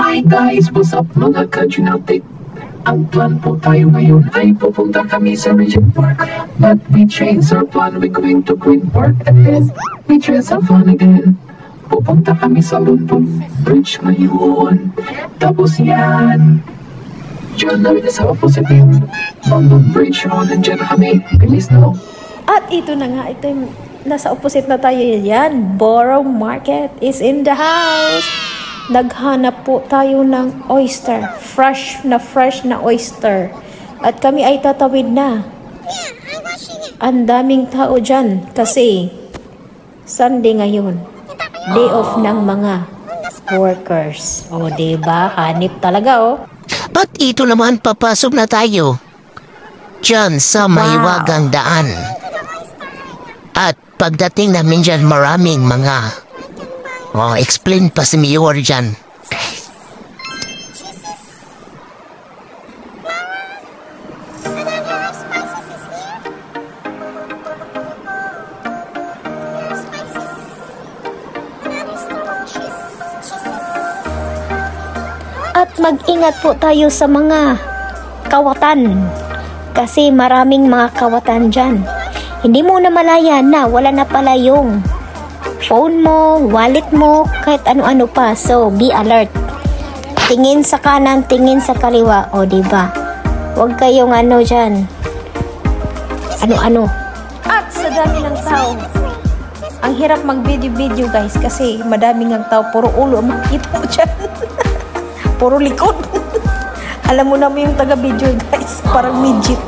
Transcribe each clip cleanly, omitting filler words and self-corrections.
Hi guys, what's up mga ka-Genetic? Ang plan po tayo ngayon ay pupunta kami sa Regent Park. But we changed our plan, we're going to Green Park and then we try some fun again. Pupunta kami sa London Bridge ngayon. Tapos yan, diyan na rin sa opposite yung London Bridge. Nandiyan kami, bilis na. At ito na nga, ito yung nasa opposite na tayo yan. Borough Market is in the house. Naghanap po tayo ng oyster. Fresh na oyster. At kami ay tatawid na. Ang daming tao dyan kasi Sunday ngayon. Day off ng mga workers. O, diba? Hanip talaga, oh. Ba't ito naman papasok na tayo? Diyan sa mahiwagang daan. At pagdating namin dyan, maraming mga... explain pa si Mayor dyan. At mag-ingat po tayo sa mga kawatan. Kasi maraming mga kawatan dyan. Hindi mo na malaya na wala na pala yung phone mo, wallet mo, kahit ano-ano pa. So, be alert. Tingin sa kanan, tingin sa kaliwa. O, diba? Huwag kayong ano dyan. Ano-ano. At sa dami ng tao. Ang hirap mag-video-video, guys. Kasi madaming ang tao. Puro ulo ang makita mo dyan. Puro likod. Alam mo naman yung taga-video, guys. Parang midget.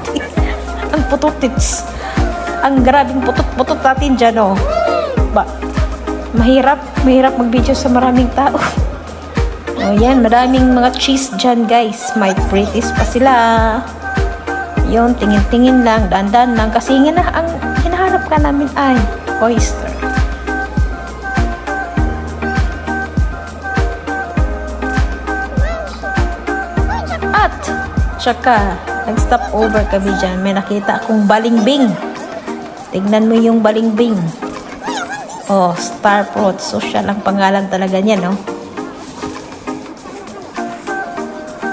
Ang pututits. Ang grabing putot-putot natin dyan, oh. Mahirap mag-video sa maraming tao. O yan, maraming mga cheese dyan, guys. May pretties pa sila. Yun, tingin-tingin lang, dandan lang. Kasi ang hinahanap ka namin ay oyster. At, tsaka, nag-stop over kami dyan. May nakita akong balimbing. Tignan mo yung balimbing. Oh, Star Fruit. Social ang pangalan talaga niya, no?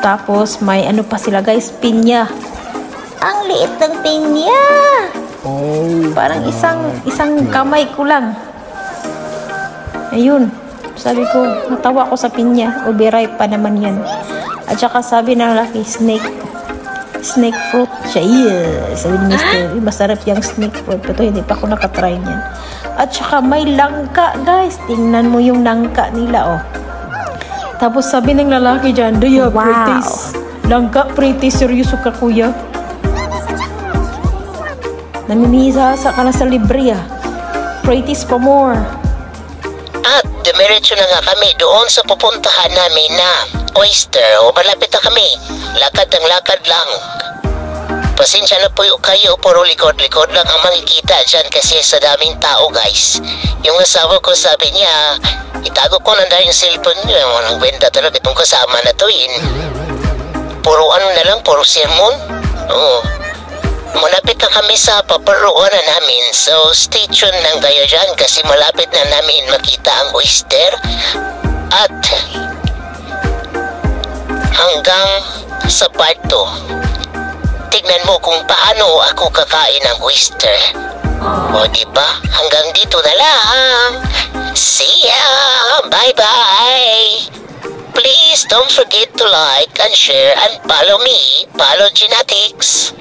Tapos, may ano pa sila, guys? Pinya. Ang liit ng pinya! Oh, parang isang kamay ko lang. Ayun. Sabi ko, natawa ko sa pinya. Ubi-ripe pa naman yan. At saka sabi ng laki, snake fruit siya. Yeah. Sabi ni Mr. Masarap yung snake fruit. Pero hindi pa ako nakatry niyan. At saka may langka, guys. Tingnan mo yung langka nila, oh. Tapos sabi ng lalaki dyan, do you have pretties? Langka, pretties. Seryoso ka, kuya? Namimisa ka na sa libre, ah. Pretties pa more. At dumiretso na nga kami doon sa pupuntahan namin na oyster. O malapit na kami. Lakad ng lakad lang. Pasensya na po kayo, puro likod-likod lang ang makikita dyan kasi sa daming tao, guys. Yung asawa ko sabi niya, itago ko na dahil yung cellphone niya. Walang benda talaga itong kasama na to, Puro ano na lang, puro sermon. Oo. Malapit na kami sa paparuanan namin. So, stay tuned lang kayo dyan kasi malapit na namin makita ang oyster. At hanggang sa part 2. Tignan mo kung paano ako kakain ng oyster. O diba? Hanggang dito na lang. See ya! Bye-bye! Please don't forget to like and share and follow me. Follow Genetics.